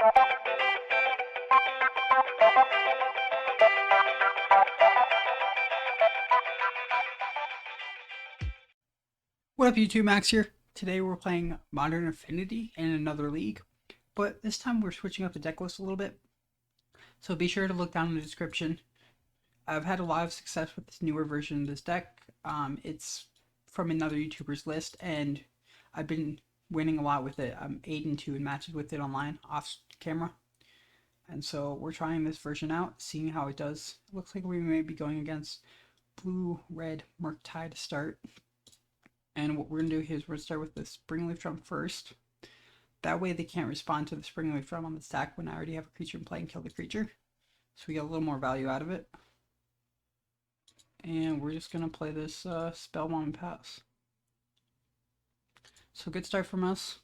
What up YouTube, Max here. Today we're playing Modern Affinity in another league, but this time we're switching up the deck list a little bit. So be sure to look down in the description. I've had a lot of success with this newer version of this deck. It's from another YouTuber's list and I've been winning a lot with it. I'm 8-2 in matches with it online, off camera. And so we're trying this version out, seeing how it does. It looks like we may be going against blue-red Murktide to start. And what we're going to do here is we're going to start with the Springleaf Drum first. That way they can't respond to the Springleaf Drum on the stack when I already have a creature in play and kill the creature. So we get a little more value out of it. And we're just going to play this Spellbomb and pass. So good start from us.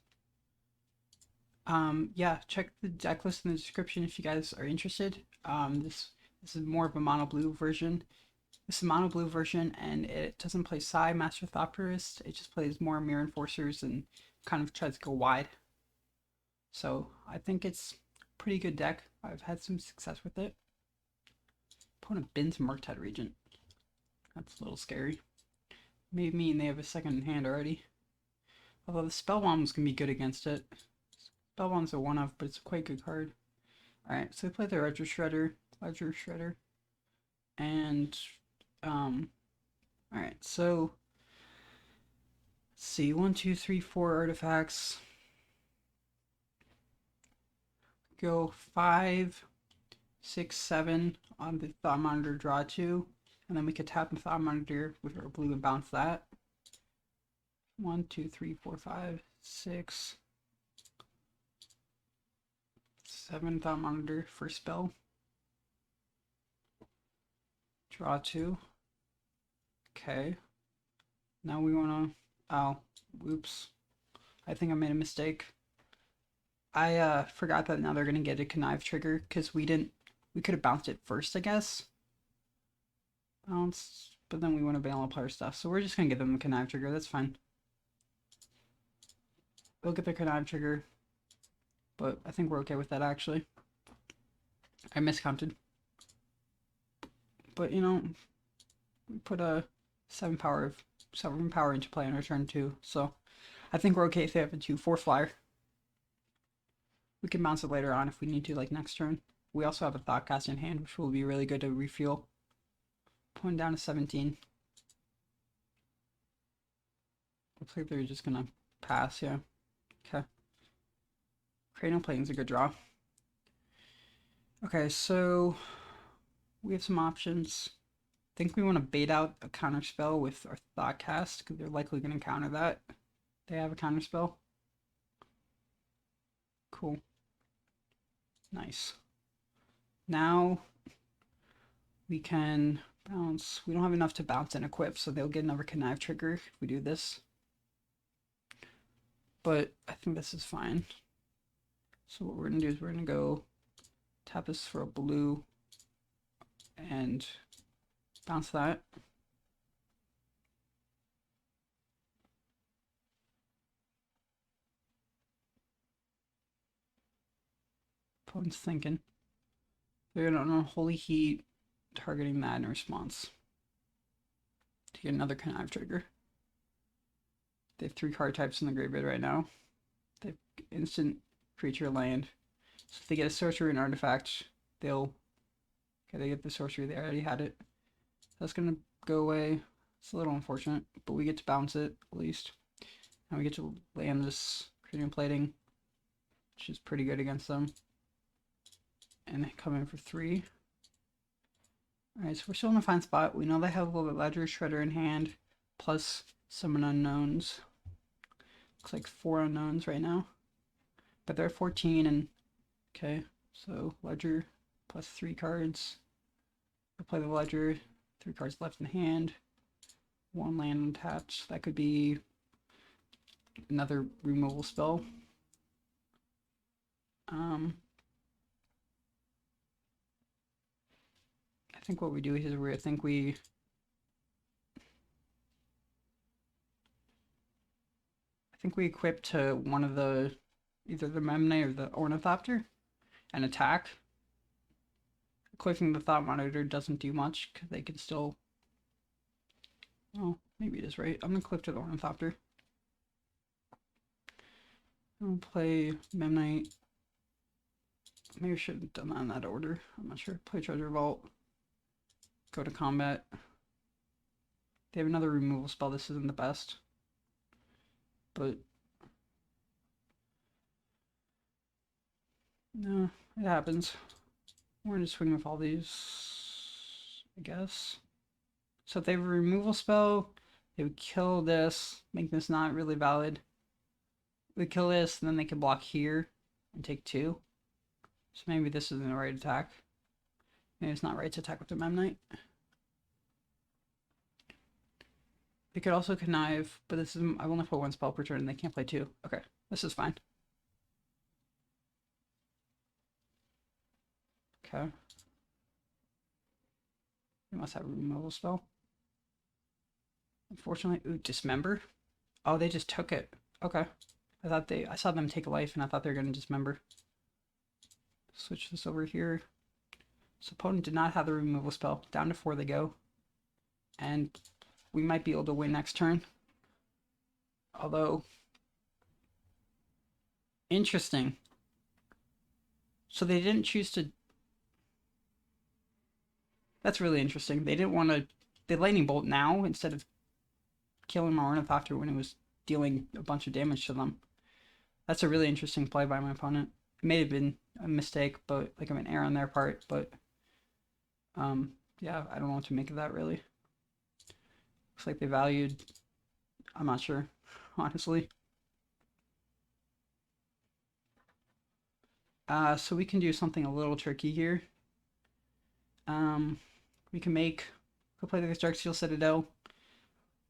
Yeah, check the deck list in the description if you guys are interested. This is more of a mono blue version. This is a mono blue version, and it doesn't play Master Thoughtcast. It just plays more Myr Enforcers and kind of tries to go wide. So I think it's a pretty good deck. I've had some success with it. Opponent bins Murktide Regent. That's a little scary. Maybe mean they have a second in hand already. Although the Spellbomb's can be good against it. Spellbomb's a one-off, but it's a quite good card. Alright, so they play the Ledger Shredder. And alright, so let's see, 1, 2, 3, 4 artifacts. Go 5, 6, 7 on the Thought Monitor, draw 2, and then we could tap the Thought Monitor with our blue and bounce that. 1, 2, 3, 4, 5, 6, 7 Thought Monitor for spell. Draw 2. Okay. Now we want to... Oh, whoops. I think I made a mistake. I forgot that now they're going to get a connive trigger because we didn't... We could have bounced it first, I guess. Bounce. But then we want to ban all player stuff. So we're just going to give them a connive trigger. That's fine. They'll get their connive trigger. But I think we're okay with that, actually. I miscounted. But, you know, we put a 7 power into play on our turn 2. So I think we're okay if they have a 2/4 flyer. We can bounce it later on if we need to, like next turn. We also have a Thoughtcast in hand, which will be really good to refuel. Pulling down to 17. Looks like they're just gonna pass, yeah. Okay. Cranial Plating is a good draw. Okay, so we have some options. I think we want to bait out a counter spell with our Thoughtcast because they're likely going to counter that. They have a counter spell. Cool. Nice. Now we can bounce. We don't have enough to bounce and equip, so they'll get another connive trigger if we do this. But I think this is fine. So what we're going to do is we're going to go tap this for a blue and bounce that. Opponent's thinking. They're going to Holy Heat, targeting that in response to get another connive trigger. They have 3 card types in the graveyard right now. They have instant creature land. So if they get a sorcery and artifact, they'll... Okay, they get the sorcery, they already had it. That's gonna go away. It's a little unfortunate, but we get to bounce it, at least. And we get to land this Cranial Plating, which is pretty good against them. And they come in for 3. Alright, so we're still in a fine spot. We know they have a little bit Ledger Shredder in hand, plus summon unknowns. Looks like 4 unknowns right now. But they're 14 and... Okay, so Ledger plus 3 cards. We'll play the Ledger, 3 cards left in hand. 1 land untapped. That could be another removal spell. I think what we do is we equip to one of the either the Memnite or the Ornithopter. and attack. Equipping the Thought Monitor doesn't do much because they can still. Oh, maybe it is right. I'm gonna click to the Ornithopter. I'm gonna play Memnite. Maybe I should have done that in that order. I'm not sure. Play Treasure Vault. Go to combat. They have another removal spell. This isn't the best. But no, it happens. We're gonna swing with all these, I guess. So if they have a removal spell, they would kill this, make this not really valid. They kill this, and then they can block here and take 2. So maybe this isn't the right attack. Maybe it's not right to attack with the Memnite. They could also connive, but this is, I've only put 1 spell per turn and they can't play 2. Okay, this is fine. Okay. They must have a removal spell. Unfortunately, ooh, dismember. Oh, they just took it. Okay. I saw them take a life and I thought they were gonna dismember. Switch this over here. So opponent did not have the removal spell. Down to 4 they go. And we might be able to win next turn. Although, interesting. So they didn't choose to. That's really interesting. They didn't want to. They lightning bolt now instead of killing my Ornithopter when it was dealing a bunch of damage to them. That's a really interesting play by my opponent. It may have been a mistake, but like an error on their part. But yeah, I don't know what to make of that really. Looks like they valued. I'm not sure, honestly. So we can do something a little tricky here. We can play this Darksteel Citadel.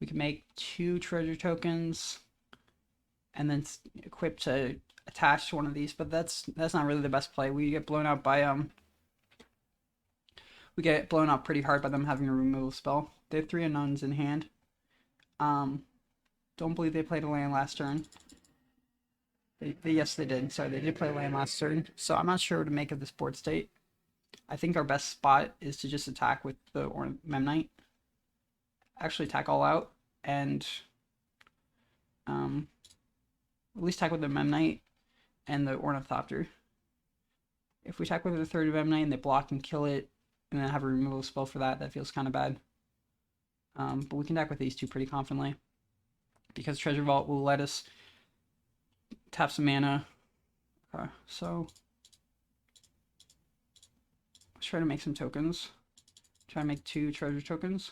We can make 2 treasure tokens, and then equip to attach to one of these. But that's not really the best play. We get blown out by We get blown up pretty hard by them having a removal spell. They have 3 unknowns in hand. Don't believe they played a land last turn. Yes, they did. Sorry, they did play land last turn. So I'm not sure what to make of this board state. I think our best spot is to just attack with the Memnite. Actually attack all out. And at least attack with the Memnite and the Ornithopter. If we attack with the third Memnite and they block and kill it, and then have a removal spell for that, that feels kind of bad. But we can attack with these 2 pretty confidently. Because Treasure Vault will let us tap some mana. Okay, so let's try to make some tokens. Try to make 2 treasure tokens.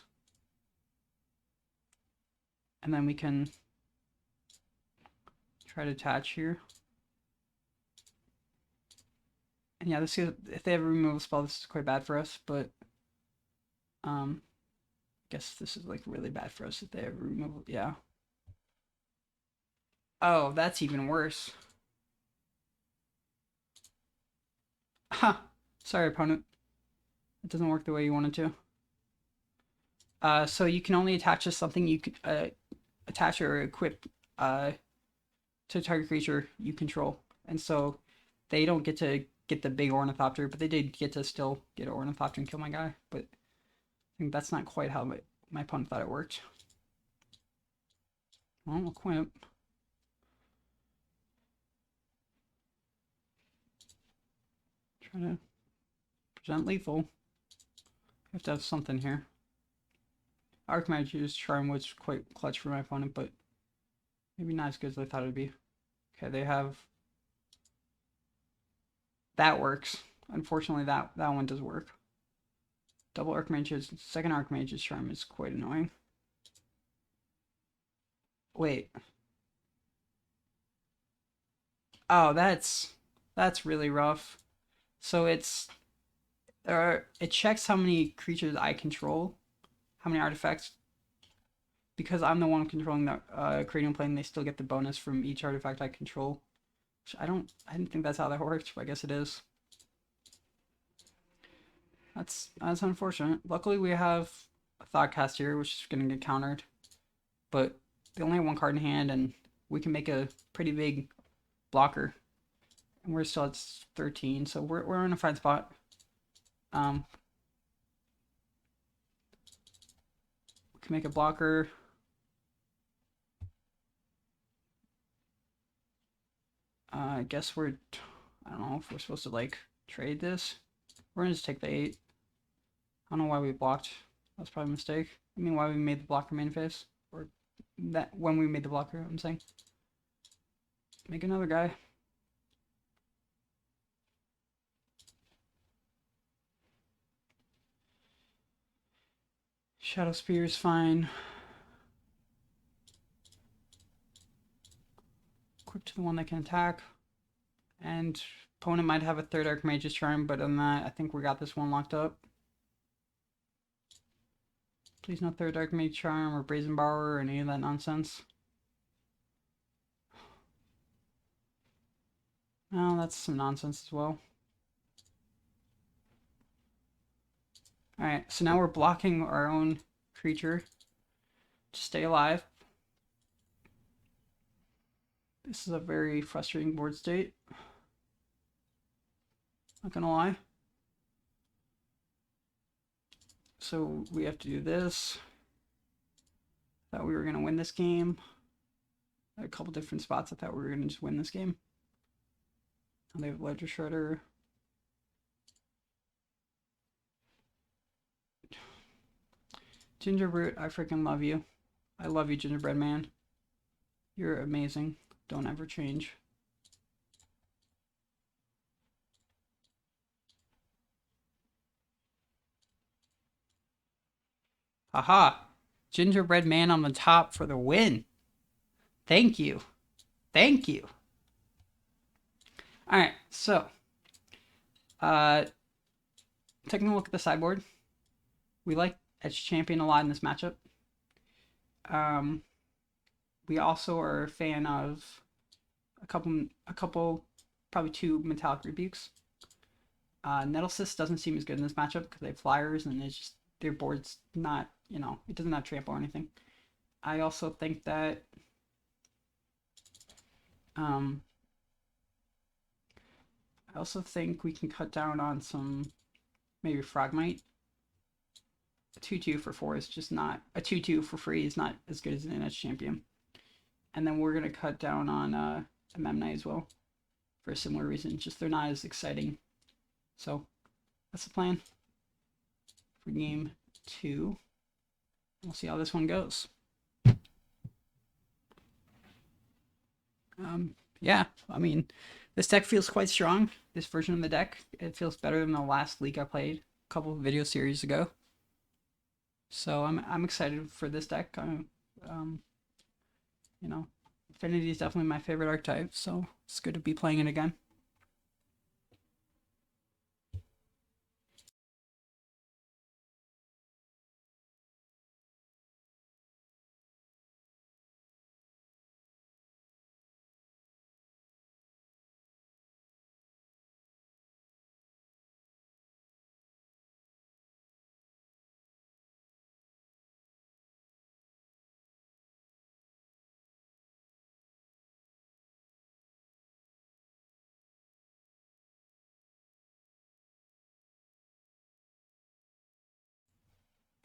And then we can try to attach here. And yeah, this is, if they have a removal spell, this is quite bad for us, but I guess this is like really bad for us if they have a removal. Yeah. Oh, that's even worse. Ha! Sorry, opponent. It doesn't work the way you wanted to. So you can only attach to something you can attach or equip to a target creature you control. And so they don't get to get the big Ornithopter, but they did get to still get an Ornithopter and kill my guy. But I think that's not quite how my opponent thought it worked. Well, we'll equip. Try to present lethal. Have to have something here. Archmage's Charm was quite clutch for my opponent, but maybe not as good as I thought it would be. Okay, they have. That works. Unfortunately, that one does work. Double Archmage's, second Archmage's Charm is quite annoying. Wait. Oh, that's really rough. So it checks how many creatures I control, how many artifacts. Because I'm the one controlling the Cranial Plating, they still get the bonus from each artifact I control. Which I didn't think that's how that worked, but I guess it is. That's unfortunate. Luckily we have a Thoughtcast here, which is gonna get countered. But they only have 1 card in hand, and we can make a pretty big blocker. And we're still at 13, so we're in a fine spot. We can make a blocker. I guess I don't know if we're supposed to like trade this. We're gonna just take the 8. I don't know why we blocked. That's probably a mistake. I mean, why we made the blocker main phase, or that when we made the blocker. I'm saying. Make another guy. Shadowspear is fine. Equip to the one that can attack. And opponent might have a third Archmage's Charm, but on that, I think we got this one locked up. Please no third Archmage Charm or Brazen Borrower or any of that nonsense. Oh, that's some nonsense as well. Alright, so now we're blocking our own creature to stay alive. This is a very frustrating board state. Not gonna lie. So we have to do this. Thought we were gonna win this game. At a couple different spots I thought we were gonna just win this game. And they have Ledger Shredder. Gingerbrute, I freaking love you. I love you, Gingerbread Man. You're amazing. Don't ever change. Haha! Gingerbread Man on the top for the win. Thank you. Thank you. Alright, so taking a look at the sideboard. We like Etched Champion a lot in this matchup. We also are a fan of a couple, probably 2 Metallic Rebukes. Nettlecyst doesn't seem as good in this matchup because they have flyers and it's just their board's not, you know, it doesn't have trample or anything. I also think that we can cut down on some maybe Frogmite. A 2/2 for 4 is just not a 2/2 for free is not as good as an Etched Champion. And then we're gonna cut down on a Memnite as well for a similar reason. Just they're not as exciting. So that's the plan for game 2. We'll see how this one goes. Yeah, I mean, this deck feels quite strong. This version of the deck, it feels better than the last league I played a couple of video series ago. So I'm excited for this deck. You know, Affinity is definitely my favorite archetype, so it's good to be playing it again.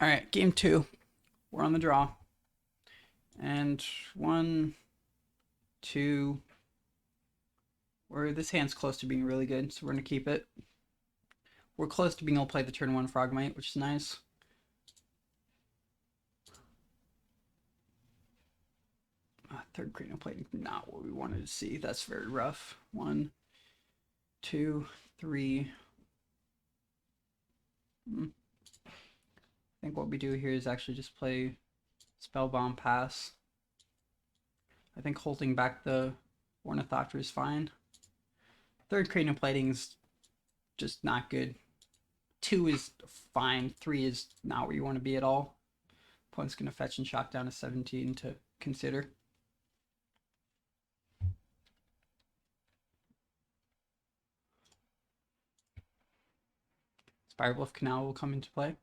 All right, game 2. We're on the draw. And 1, 2. This hand's close to being really good, so we're going to keep it. We're close to being able to play the turn 1 Frogmite, which is nice. Third Cranial Plating, not what we wanted to see. That's very rough. 1, 2, 3. I think what we do here is actually just play Spellbomb pass. I think holding back the Ornithopter is fine. Third Cranial Plating is just not good. 2 is fine. 3 is not where you want to be at all. Opponent's going to fetch and shock down to 17 to consider. Silverbluff Canal will come into play.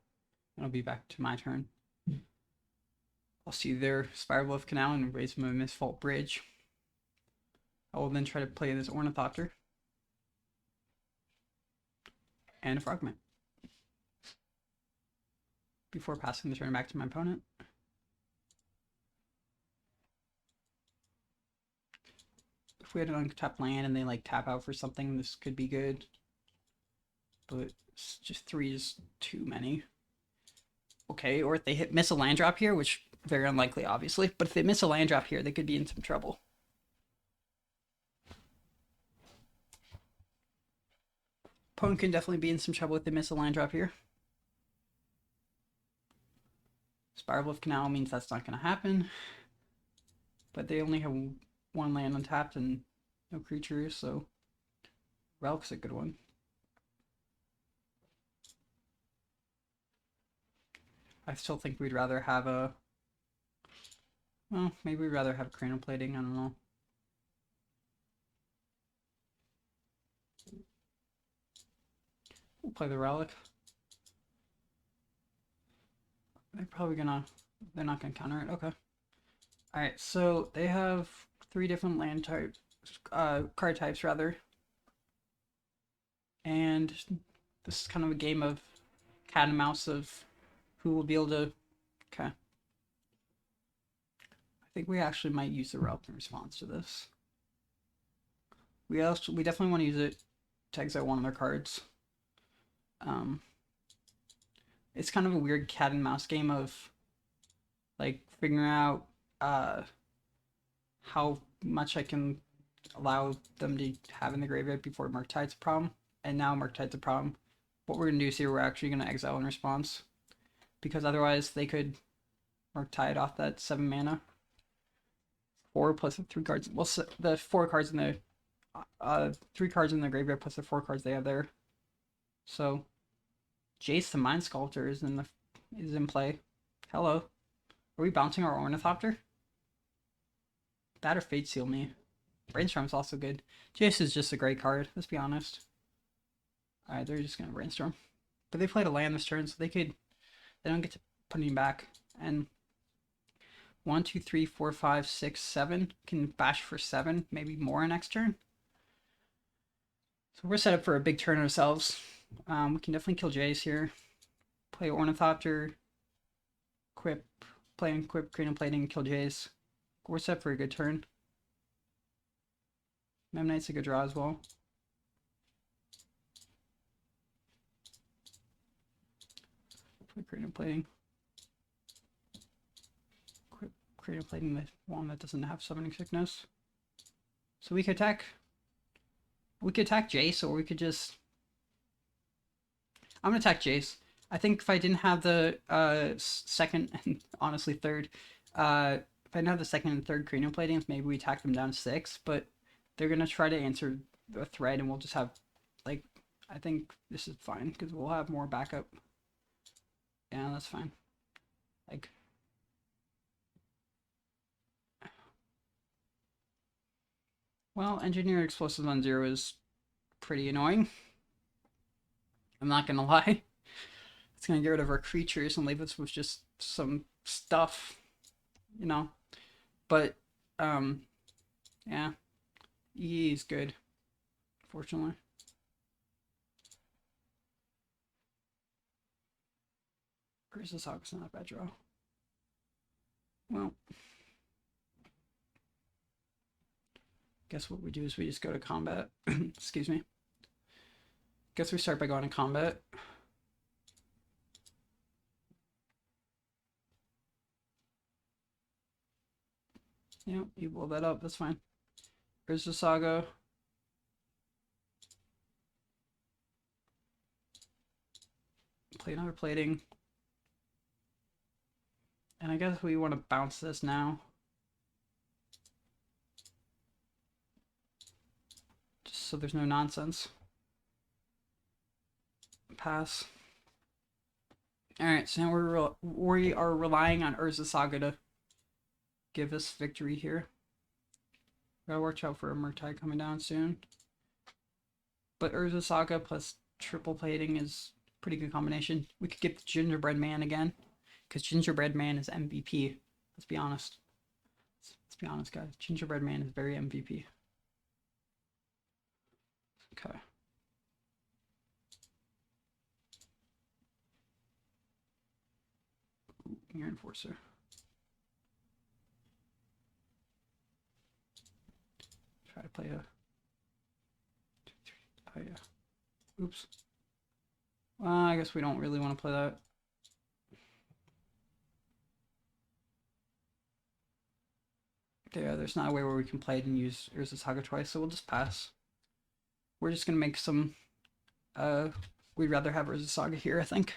It'll be back to my turn. I'll see their Silverbluff Canal and raise my Mistvault Bridge. I will then try to play this Ornithopter. and a Frogmite before passing the turn back to my opponent. If we had an untapped land and they like tap out for something, this could be good. But just 3 is too many. Okay, or if they miss a land drop here, which very unlikely, obviously. But if they miss a land drop here, they could be in some trouble. Opponent can definitely be in some trouble if they miss a land drop here. Silverbluff Canal means that's not going to happen. But they only have 1 land untapped and no creatures, so Relic's a good one. I still think we'd rather have a... Well, maybe we'd rather have Cranial Plating, I don't know. We'll play the Relic. They're probably gonna... They're not gonna counter it, okay. Alright, so they have 3 different land types, card types rather. And this is kind of a game of cat and mouse of who will be able to... Okay. I think we actually might use the Relic in response to this. We definitely want to use it to exile one of their cards. It's kind of a weird cat and mouse game of like figuring out how much I can allow them to have in the graveyard before Murktide's a problem. And now Murktide's a problem. What we're going to do is here, we're actually going to exile in response. Because otherwise they could Murktide off that 7 mana. 4 plus the 3 cards. Well, the 4 cards in the 3 cards in the graveyard plus the 4 cards they have there. So Jace the Mind Sculptor is in play. Hello. Are we bouncing our Ornithopter? That or Fate Seal me. Brainstorm's also good. Jace is just a great card, let's be honest. Alright, they're just gonna Brainstorm. But they played a land this turn, so they don't get to put him back. And 1, 2, 3, 4, 5, 6, 7 can bash for 7, maybe more next turn. So we're set up for a big turn ourselves. We can definitely kill Jace here. Play Ornithopter, Quip, play Quip, Cranial Plating, kill Jace. We're set up for a good turn. Memnite's a good draw as well. Play Cranial Plating. Quip, Cranial Plating the one that doesn't have Summoning Sickness. So we could attack. We could attack Jace, or we could just... I'm gonna attack Jace. I think if I didn't have the second and honestly third, if I didn't have the second and third Cranial Platings, maybe we attack them down to 6. But they're gonna try to answer the threat, and we'll just have like, I think this is fine because we'll have more backup. Yeah, that's fine. Like, well, Engineer Explosives on 0 is pretty annoying. I'm not gonna lie. It's gonna get rid of our creatures and leave us with just some stuff, you know. But yeah, EE is good, fortunately. Urza Saga's not a bad draw. Well, guess what we do is we just go to combat. Excuse me. Guess we start by going to combat. Yeah, you blow that up, that's fine. Urza Saga. Play another plating. And I guess we want to bounce this now. Just so there's no nonsense. Pass. Alright, so now we are relying on Urza Saga to give us victory here. Gotta watch out for a Murktide coming down soon. But Urza Saga plus triple plating is a pretty good combination. We could get the Gingerbread Man again, because Gingerbread Man is MVP. Let's be honest. Let's be honest, guys. Gingerbread Man is very MVP. Okay. Myr Enforcer. Try to play a 2, 3. Oh yeah. Oops. Well, I guess we don't really want to play that. There's not a way where we can play it and use Urza Saga twice, so we'll just pass. We're just gonna make some. We'd rather have Urza Saga here, I think.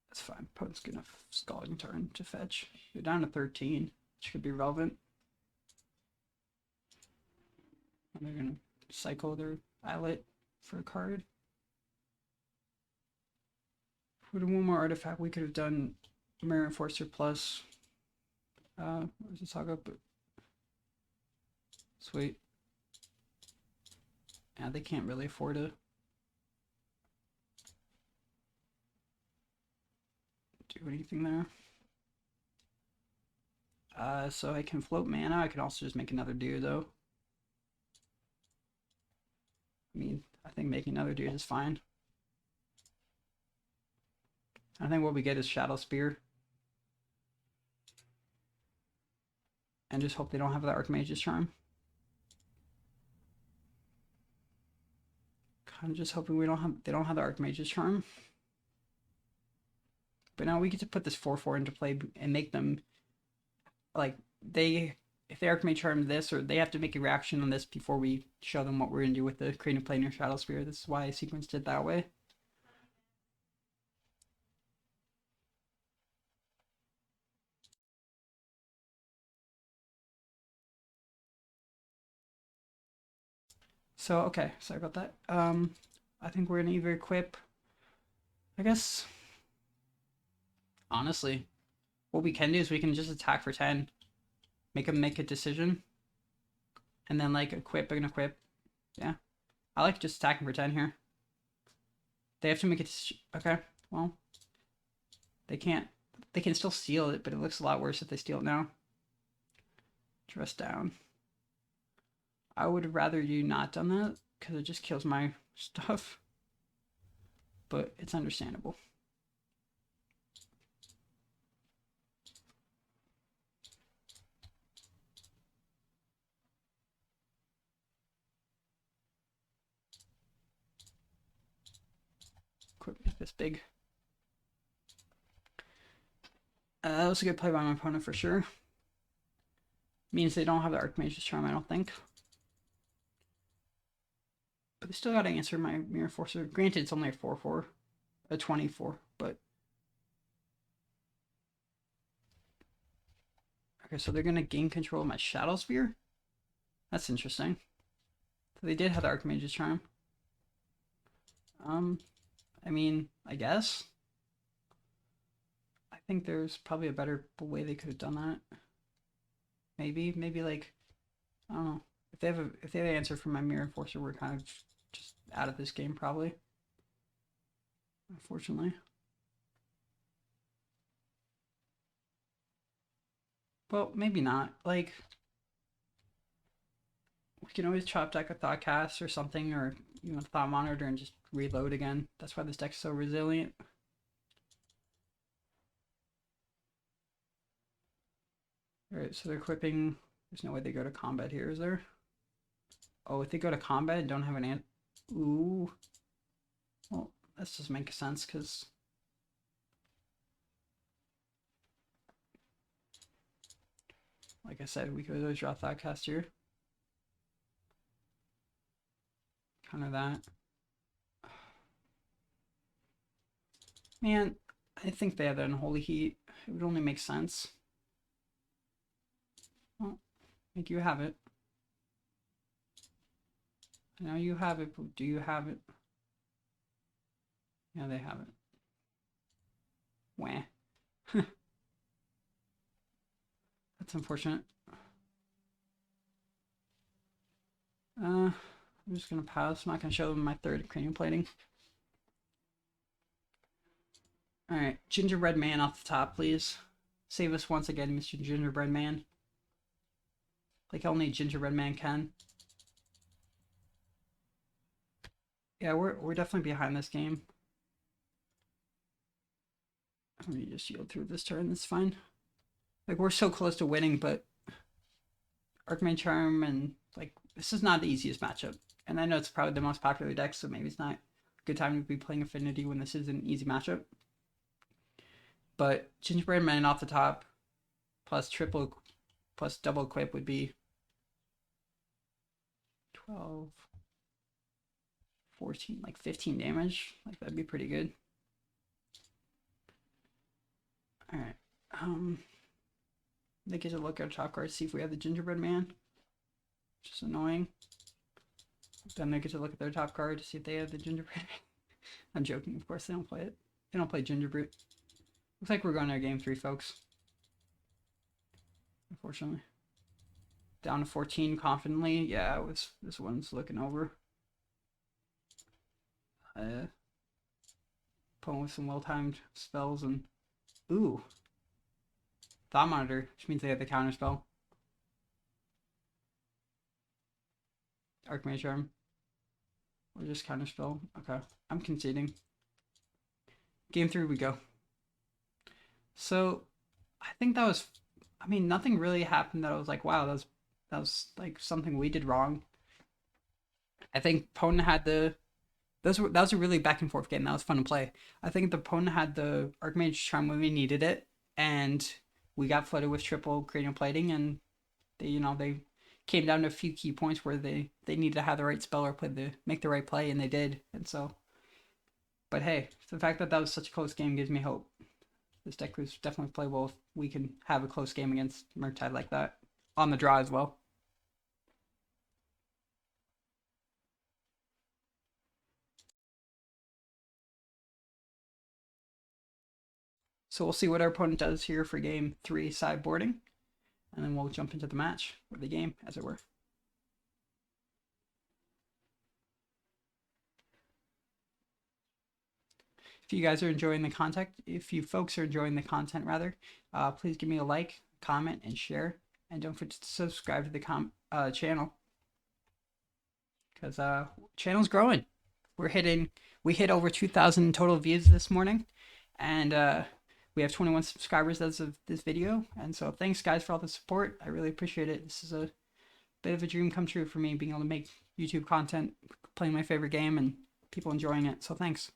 That's fine. Potent's good enough. Scalding Tarn to fetch. You're down to 13, which could be relevant. And they're gonna cycle their Islet for a card. If we had one more artifact, we could have done Myr Enforcer plus Urza Saga, but sweet. Yeah, they can't really afford to do anything there. So I can float mana. I can also just make another dude, though. I mean, I think making another dude is fine. I think what we get is Shadowspear. And just hope they don't have the Archmage's Charm. Kind of just hoping they don't have the Archmage's Charm. But now we get to put this 4/4 into play and make them like if they Archmage Charm this, or they have to make a reaction on this before we show them what we're gonna do with the Cranial Plating or Shadowspear. This is why I sequenced it that way. So okay, sorry about that. I think we're gonna either equip. I guess honestly, what we can do is we can just attack for 10, make them make a decision, and then like equip and equip. Yeah, I like just attacking for 10 here. They have to make it. Okay, well, they can't. They can still steal it, but it looks a lot worse if they steal it now. Dress down. I would have rather you not done that because it just kills my stuff, but it's understandable. Quick, make this big. That was a good play by my opponent for sure. Means they don't have the Archmage's Charm, I don't think. But they still gotta answer my Myr Enforcer. Granted, it's only a 4/4, a 24, but okay. So they're gonna gain control of my Shadowspear. That's interesting. So they did have the Archmage's Charm. I mean, I guess. I think there's probably a better way they could have done that. Maybe like, I don't know. If they have an answer for my Myr Enforcer, we're kind of just out of this game probably. Unfortunately. Well, maybe not. Like, we can always chop deck a Thoughtcast or something, or Thought Monitor and just reload again. That's why this deck's so resilient. Alright, so they're equipping. There's no way they go to combat here, is there? Oh, if they go to combat and don't have an ooh. Well, that just makes sense, because like I said, we could always draw Thoughtcast here. Counter that. Man, I think they have that Unholy Heat. It would only make sense. Well, make you have it. I know you have it, but do you have it? Yeah, they have it. Wah. That's unfortunate. I'm just gonna pass. I'm not gonna show them my third Cranial Plating. Alright, Gingerbread Man off the top, please. Save us once again, Mr. Gingerbread Man. Like only Gingerbread Man can. Yeah, we're definitely behind this game. Let me just yield through this turn, that's fine. Like, we're so close to winning, but Arcane Charm and, like, this is not the easiest matchup. And I know it's probably the most popular deck, so maybe it's not a good time to be playing Affinity when this is an easy matchup. But Gingerbrute Man off the top, plus double equip would be 12, 14, like 15 damage. Like, that'd be pretty good. Alright. They get to look at our top card, see if we have the Gingerbread Man, which is annoying. Then they get to look at their top card to see if they have the Gingerbread Man. I'm joking, of course, they don't play it. They don't play Gingerbrute. Looks like we're going to game 3, folks. Unfortunately. Down to 14 confidently. Yeah, this one's looking over. Opponent with some well-timed spells and... Ooh. Thought Monitor, which means they have the counter spell. Arcane Charm. Or just counter spell. Okay. I'm conceding. Game 3 we go. So I think that was, I mean, nothing really happened that I was like, wow, that was like something we did wrong. I think opponent had that was a really back and forth game. That was fun to play. I think the opponent had the Archmage Charm when we needed it, and we got flooded with triple Cranial Plating, and they came down to a few key points where they needed to have the right spell or make the right play, and they did. And so, but hey, the fact that was such a close game gives me hope. This deck was definitely playable if we can have a close game against Murktide like that on the draw as well. So we'll see what our opponent does here for game 3 sideboarding, and then we'll jump into the match, or the game, as it were. If you guys are enjoying the content, if you folks are enjoying the content rather, please give me a like, comment, and share, and don't forget to subscribe to the channel, because channel's growing. We hit over 2,000 total views this morning, and we have 21 subscribers as of this video, and so thanks guys for all the support. I really appreciate it. This is a bit of a dream come true for me, being able to make YouTube content, playing my favorite game, and people enjoying it, so thanks.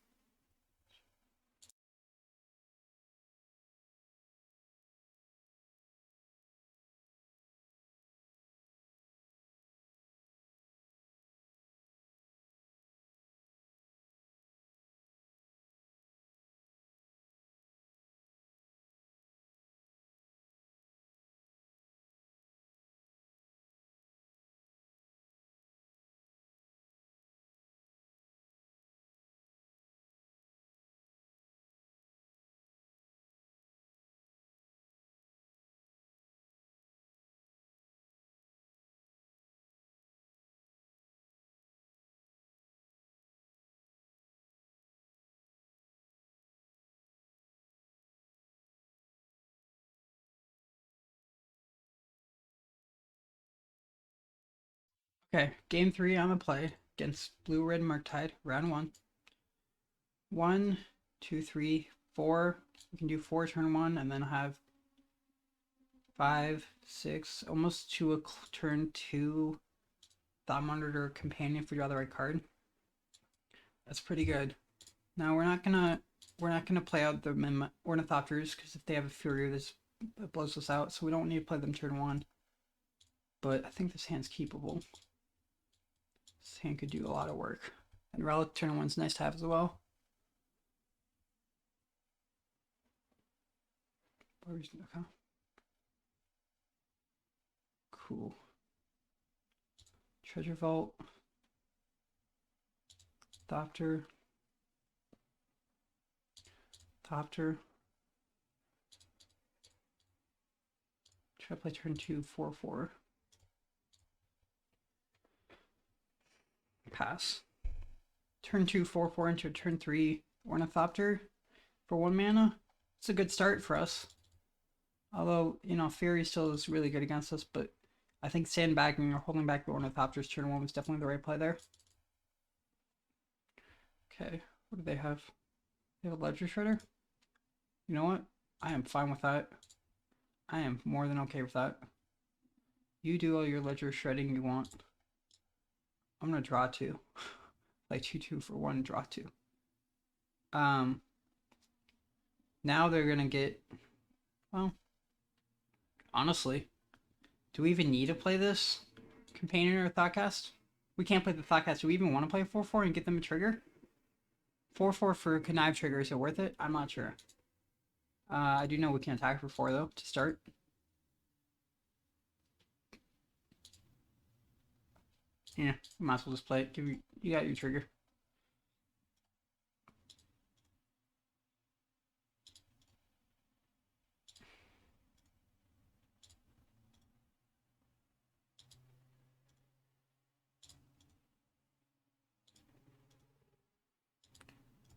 Okay, game 3 on the play against Blue-Red Murktide, round 1. 1, 2, 3, 4. We can do 4 turn 1, and then have 5, 6, almost to a turn 2 Thought Monitor Companion if we draw the right card. That's pretty good. Now we're not gonna play out the Ornithopters, because if they have a Fury, that blows us out, so we don't need to play them turn 1. But I think this hand's keepable. This hand could do a lot of work. And Relic turn 1's nice to have as well. Okay. Cool. Treasure Vault. Thopter. Try to play turn 2, 4/4. Pass. Turn 2, 4/4 into turn 3 Ornithopter for 1 mana. It's a good start for us. Although, Fury still is really good against us, but I think sandbagging or holding back the Ornithopters turn 1 was definitely the right play there. Okay, what do they have? They have a Ledger Shredder? You know what? I am fine with that. I am more than okay with that. You do all your ledger shredding you want. I'm gonna draw 2. Like 2/2 for 1, draw 2. Now they're gonna get, well, honestly, do we even need to play this Companion or Thoughtcast? We can't play the Thoughtcast. Do we even want to play 4/4 and get them a trigger? 4/4 for Connive trigger, is it worth it? I'm not sure. I do know we can attack for 4 though, to start. Yeah, we might as well just play it. You got your trigger.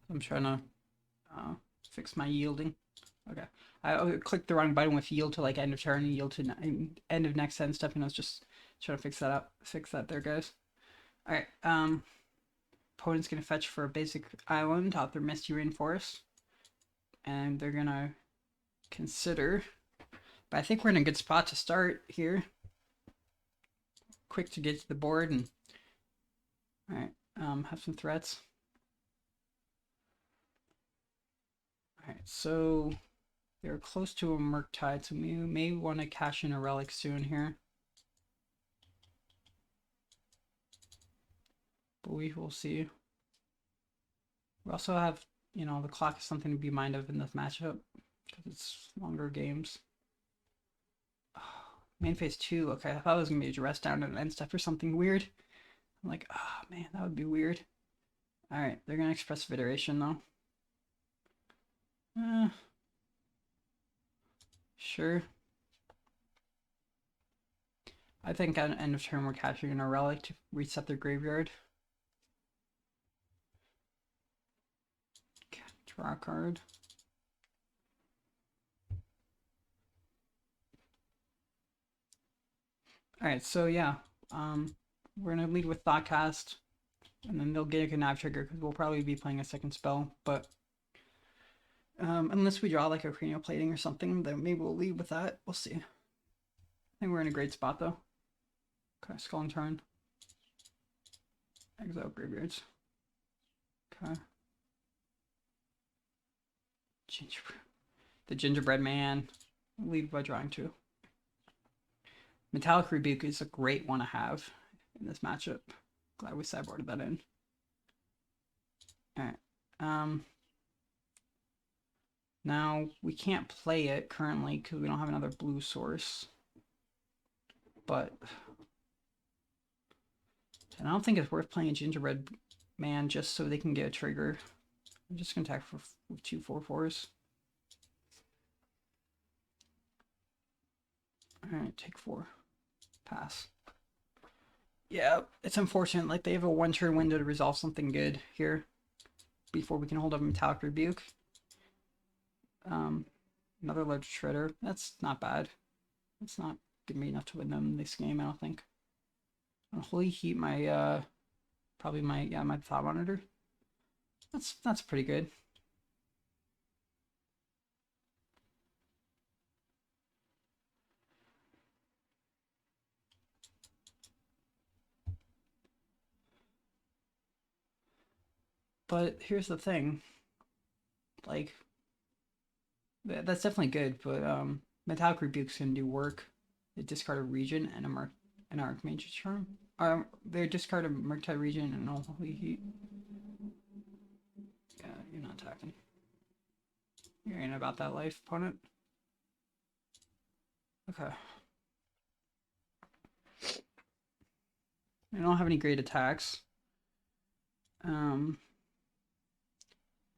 I'm trying to fix my yielding. Okay. I clicked the wrong button with yield to like end of turn and yield to end of next end stuff, and I was just trying to fix that up. Fix that there, guys. Alright, opponent's gonna fetch for a basic island out their Myr Enforcer. And they're gonna consider, but I think we're in a good spot to start here. Quick to get to the board and alright, have some threats. Alright, so they're close to a Murktide, so we may want to cash in a relic soon here. But we will see. We also have, you know, the clock is something to be mindful of in this matchup because it's longer games. Oh, main phase 2. Okay, I thought it was gonna be a dress down and end stuff or something weird. I'm like, oh man, that would be weird. Alright, they're gonna express Federation though. Sure. I think at end of turn we're capturing a relic to reset their graveyard. Okay, draw a card. Alright, so yeah. We're gonna lead with Thoughtcast. And then they'll get a Connive trigger because we'll probably be playing a second spell, but unless we draw like a Cranial Plating or something, then maybe we'll lead with that. We'll see. I think we're in a great spot though. Okay, Skull and Turn. Exile graveyards. Okay. The Gingerbread Man. Lead by drawing 2. Metallic Rebuke is a great one to have in this matchup. Glad we sideboarded that in. Alright. Now, we can't play it currently because we don't have another blue source. But and I don't think it's worth playing a Gingerbread Man just so they can get a trigger. I'm just going to attack with 2 4/4s. Alright, take 4. Pass. Yeah, it's unfortunate. Like, they have a 1-turn window to resolve something good here before we can hold up a Metallic Rebuke. Another Ledger Shredder. That's not bad. It's not gonna be enough to win them this game, I don't think. Holy Heat my probably my Thought Monitor. That's pretty good. But here's the thing. Like, that's definitely good, but Metallic Rebuke's gonna do work. They discard a Region and an Archmage Charm. They discard a Murktide Region and a Holy Heat. Yeah, you're not attacking. You're in about that life, opponent. Okay. I don't have any great attacks. We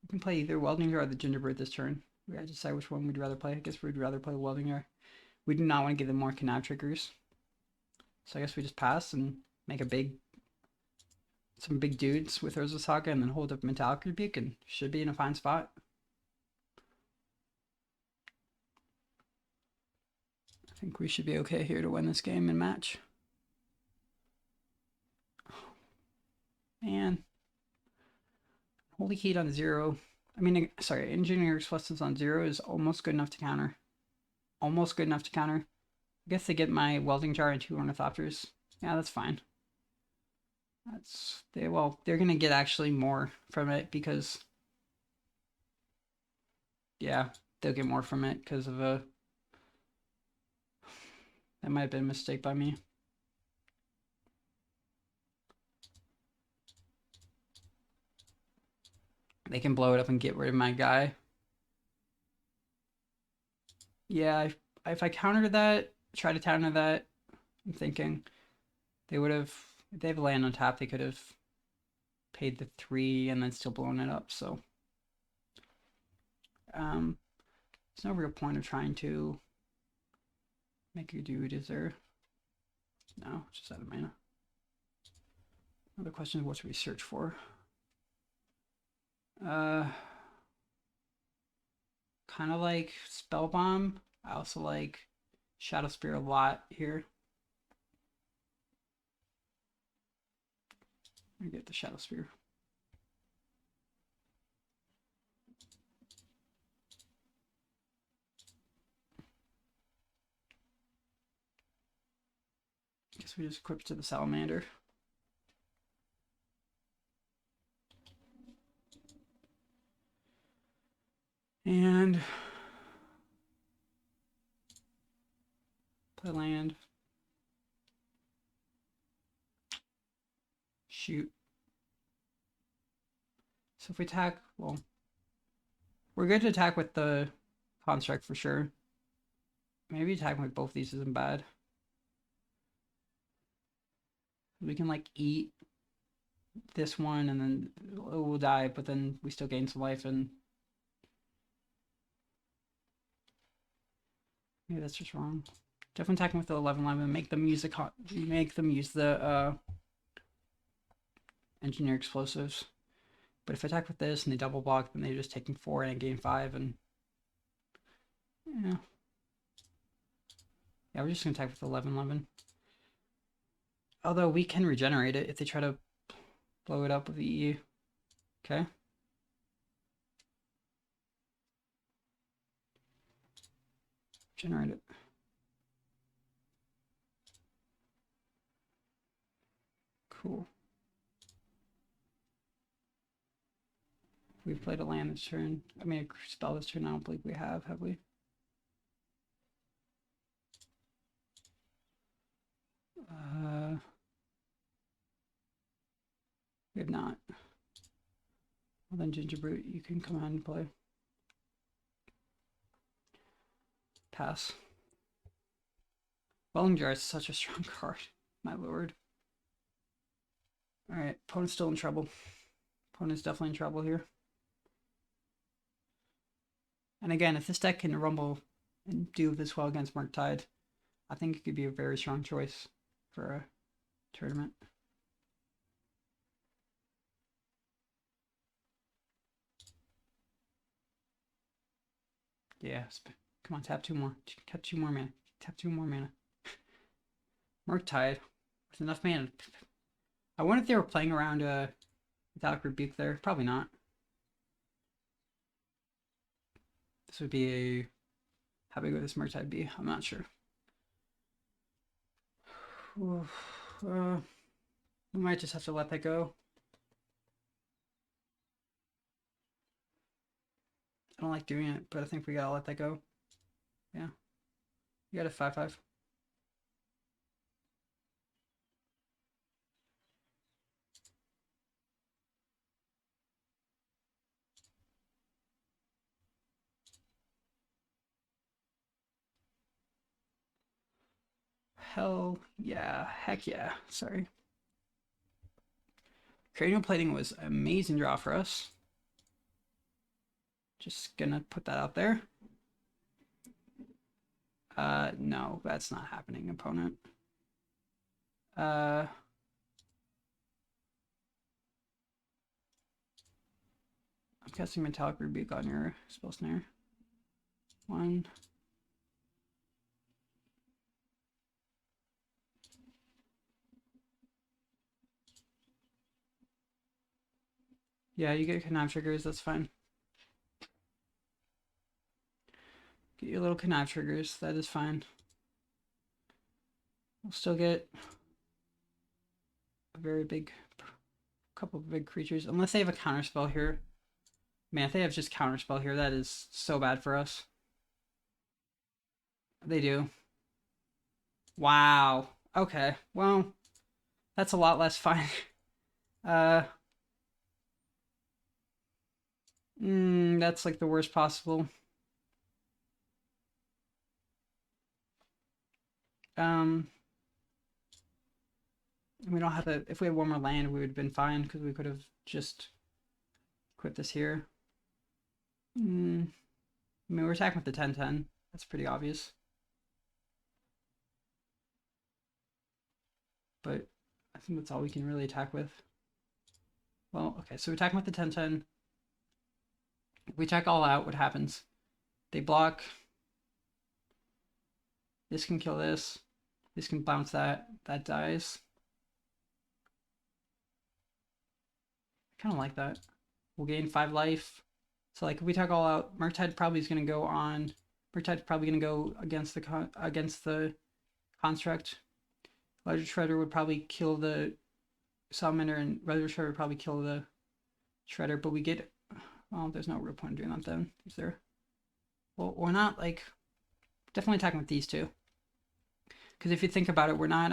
can play either Welding Jar or the Gingerbrute this turn. We gotta decide which one we'd rather play. I guess we'd rather play Welding Jar. We do not want to give them more Connive triggers. So I guess we just pass and make some big dudes with Urza Saga and then hold up Metallic Rebuke and should be in a fine spot. I think we should be okay here to win this game and match. Man. Holy Heat on 0. I mean, sorry, Engineer's Plus on 0 is almost good enough to counter. Almost good enough to counter. I guess they get my Welding Jar and 2 Ornithopters. Yeah, that's fine. Well, they're gonna get actually more from it because, yeah, they'll get more from it because of that might have been a mistake by me. They can blow it up and get rid of my guy. Yeah, if I countered that, try to counter that, I'm thinking they would have, if they have a land on top, they could have paid the 3 and then still blown it up, so. There's no real point of trying to make your dude, is there? No, just out of mana. Another question is what should we search for? Kind of like Spellbomb. I also like Shadowspear a lot here. Let me get the Shadowspear. Guess we just Crypt to the Salamander. And play land. Shoot. So if we attack, well, we're good to attack with the Construct for sure. Maybe attacking with both these isn't bad. We can like eat this one and then we'll die, but then we still gain some life and maybe that's just wrong. Definitely attacking with the 11/11. Make them use the engineer explosives. But if I attack with this and they double block, then they're just taking 4 and I gain 5 and yeah. Yeah, we're just gonna attack with 11/11. Although we can regenerate it if they try to blow it up with the EU. Okay. Generate it. Cool. We've played a land this turn. I mean, a spell this turn. I don't believe we have we? We have not. Well then, Gingerbrute, you can come on and play. Pass. Welding Jar is such a strong card, my lord. Alright, opponent's still in trouble. Opponent's definitely in trouble here. And again, if this deck can rumble and do this well against Murktide, I think it could be a very strong choice for a tournament. Yeah, come on, tap 2 more. Tap 2 more mana. Tap 2 more mana. Murktide with enough mana. I wonder if they were playing around Metallic Rebuke there. Probably not. This would be a... How big would this Murktide be? I'm not sure. We might just have to let that go. I don't like doing it, but I think we gotta let that go. Yeah. You got a 5/5. Hell yeah. Heck yeah. Sorry. Cranial Plating was an amazing draw for us. Just gonna put that out there. No, that's not happening, opponent. I'm casting Metallic Rebuke on your spell snare. 1. Yeah, you get connive triggers, that's fine. Get your little connive triggers. That is fine. We'll still get a very big, couple of big creatures. Unless they have a counterspell here. Man, if they have just counterspell here, that is so bad for us. They do. Wow. Okay. Well, that's a lot less fine. That's like the worst possible. We don't have to. If we had one more land, we would have been fine because we could have just quit this here. I mean, we're attacking with the 10/10. That's pretty obvious. But I think that's all we can really attack with. Well, okay, so we're attacking with the 10/10. If we attack all out, what happens? They block. This can kill this. This can bounce that. That dies. Kind of like that. We'll gain 5 life. So like if we attack all out, Murktide probably is going to go on. Murktide's probably going to go against the construct. Ledger Shredder would probably kill the Summoner, and Ledger Shredder would probably kill the Shredder, but we get... Well, there's no real point in doing that then, is there? Well, we're not, like... Definitely attacking with these two. Because if you think about it, we're not,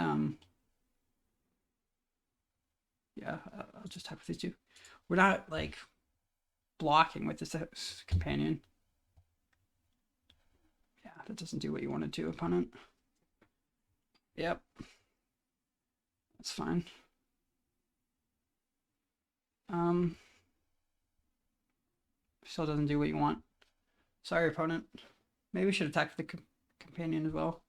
yeah, I'll just attack with these two. We're not, like, blocking with this companion. Yeah, that doesn't do what you wanted to, opponent. Yep. That's fine. Still doesn't do what you want. Sorry, opponent. Maybe we should attack the companion as well.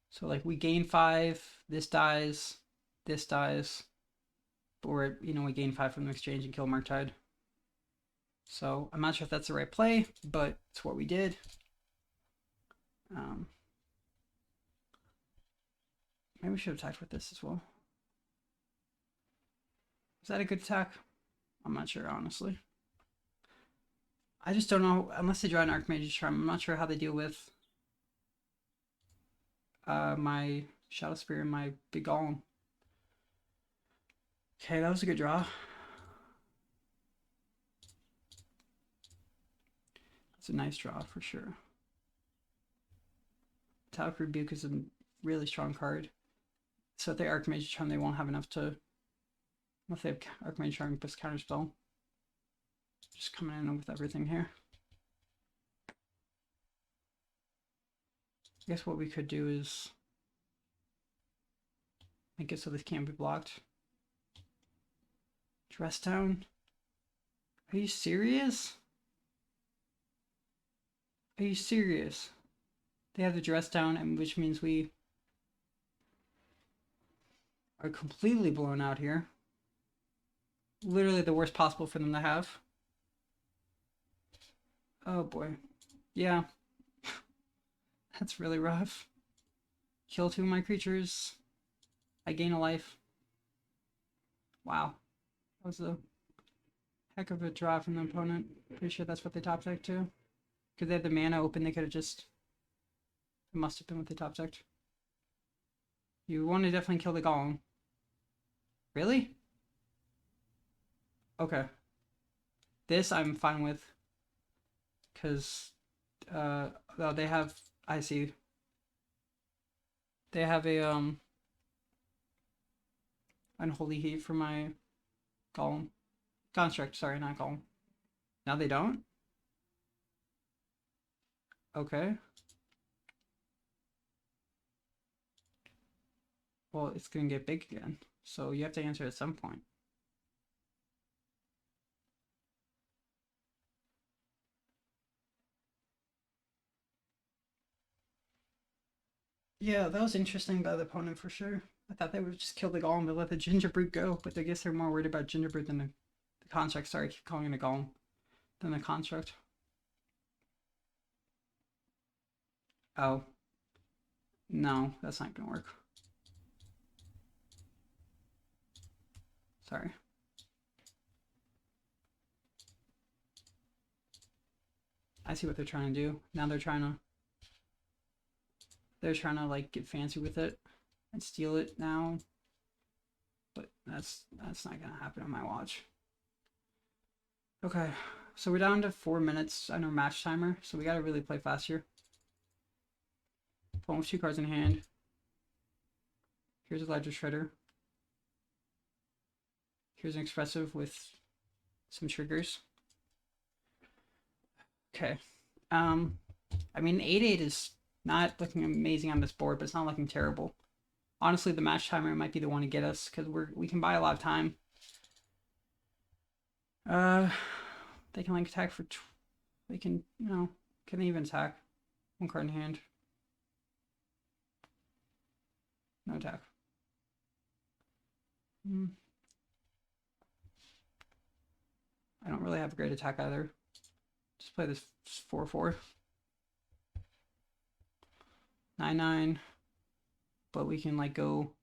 So like we gain 5, this dies, but we're, we gain 5 from the exchange and kill Murktide. So I'm not sure if that's the right play, but it's what we did. Maybe we should have attacked with this as well. Is that a good attack? I'm not sure, honestly. I just don't know, unless they draw an Archmage's Charm, I'm not sure how they deal with my Shadowspear and my big golem. Okay, that was a good draw. That's a nice draw for sure. Metallic Rebuke is a really strong card. So if they Archmage's Charm, they won't have enough to... Unless they have Archmage's Charm plus Counterspell. Just coming in with everything here. I guess what we could do is make it so this can't be blocked. Dress down. Are you serious? Are you serious? They have the dress down, and which means we are completely blown out here. Literally the worst possible for them to have. Oh boy. Yeah. That's really rough. Kill 2 of my creatures. I gain a life. Wow. That was a heck of a draw from the opponent. Pretty sure that's what they top decked too. Because they had the mana open, they could have just... It must have been what they top decked. You want to definitely kill the golem. Really? Okay. This I'm fine with. Because, oh, they have... I see. They have a, Unholy Heat for my golem. Construct, sorry, not golem. Now they don't? Okay. Well, it's gonna get big again. So you have to answer at some point. Yeah, that was interesting by the opponent for sure. I thought they would just kill the golem and let the Gingerbrute go, but I guess they're more worried about Gingerbrute than the construct. Sorry, I keep calling it a golem. Than the construct. Oh. No, that's not gonna work. Sorry. I see what they're trying to do. Now they're trying to like get fancy with it and steal it now. But that's not gonna happen on my watch. Okay, so we're down to 4 minutes on our match timer, so we gotta really play fast here. Pulling with 2 cards in hand. Here's a Ledger Shredder. Here's an Expressive with some triggers. Okay. I mean, 8/8 is not looking amazing on this board, but it's not looking terrible. Honestly, the match timer might be the one to get us because we can buy a lot of time. They can like attack for. They can, you know, can they even attack? 1 card in hand. No attack. I don't really have a great attack either. Just play this 4/4. 9/9. But we can like go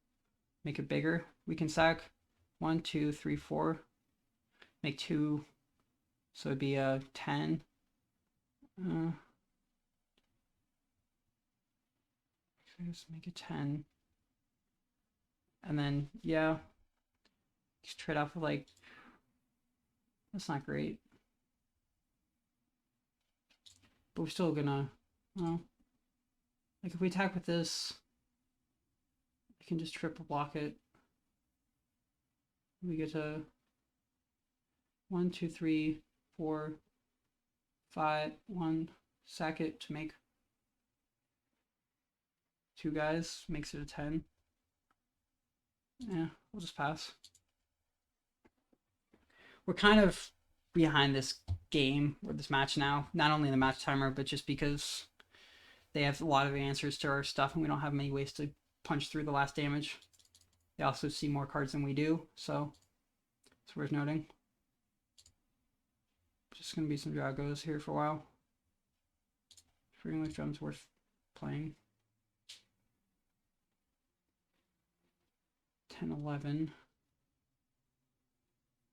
make it bigger. We can sack 1, 2, 3, 4. Make 2. So it'd be a 10. Just make it 10. And then yeah. Just trade off with like, that's not great. But we're still gonna, well, like if we attack with this, I can just triple block it. We get to 1, 2, 3, 4, 5, 1, sack it to make 2 guys, makes it a 10. Yeah, we'll just pass. We're kind of behind this game or this match now, not only in the match timer, but just because they have a lot of answers to our stuff and we don't have many ways to punch through the last damage. They also see more cards than we do, so it's worth noting. Just gonna be some Dragos here for a while. Springleaf Drum's worth playing. 10, 11,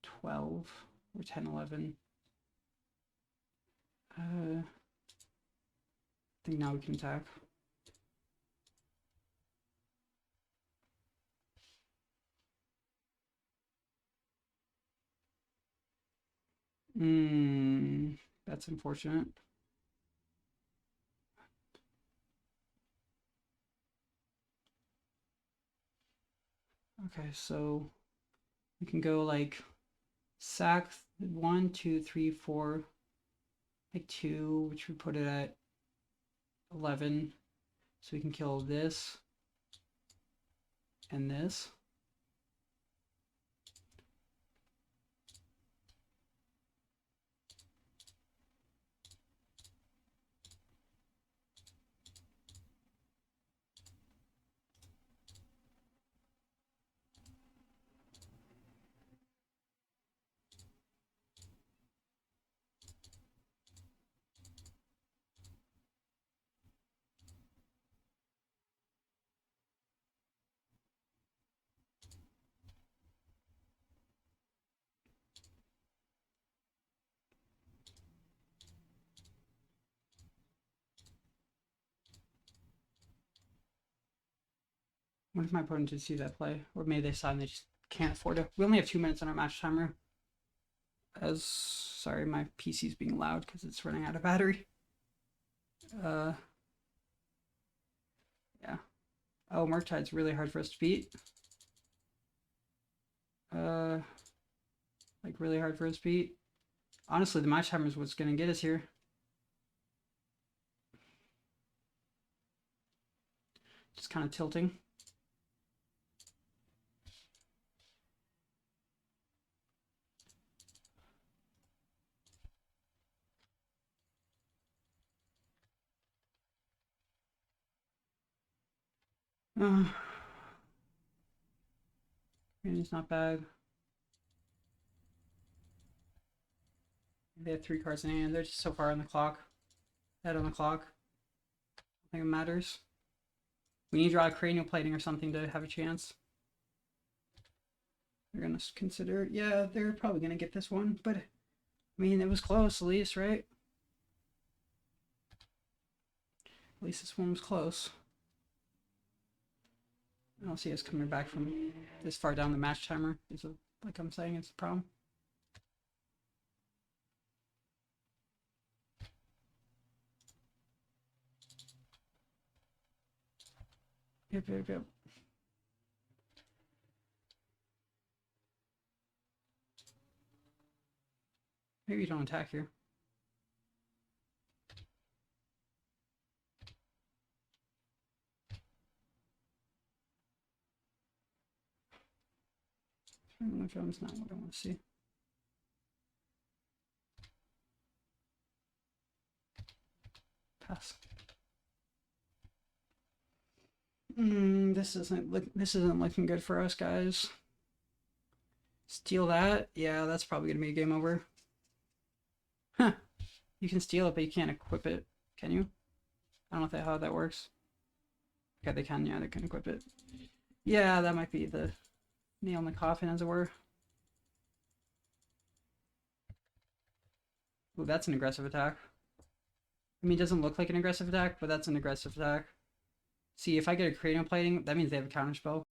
12, or 10, 11. I think now we can attack. That's unfortunate. Okay, so we can go like sack 1, 2, 3, 4, like 2, which would put it at 11. So we can kill this and this. What if my opponent did see that play? Or maybe they saw and they just can't afford it. We only have 2 minutes on our match timer. Sorry, my PC's being loud because it's running out of battery. Yeah. Oh, Murktide's really hard for us to beat. Like really hard for us to beat. Honestly, the match timer is what's gonna get us here. Just kind of tilting. It's not bad. They have 3 cards in hand. They're just so far on the clock. Head on the clock. I think it matters. We need to draw a Cranial Plating or something to have a chance. They're gonna consider, yeah, they're probably gonna get this one, but I mean, it was close at least, right? At least this one was close. I don't see us coming back from this far down the match timer. Is it, like I'm saying, it's a problem. Yep. Maybe you don't attack here. Drone's not what I want to see. Pass. This isn't looking good for us, guys. Steal that? Yeah, that's probably gonna be a game over. Huh. You can steal it, but you can't equip it. Can you? I don't know how that works. Okay, they can. Yeah, they can equip it. Yeah, that might be the nail in the coffin, as it were. Ooh, that's an aggressive attack. I mean, it doesn't look like an aggressive attack, but that's an aggressive attack. See, if I get a Cranial Plating, that means they have a counterspell.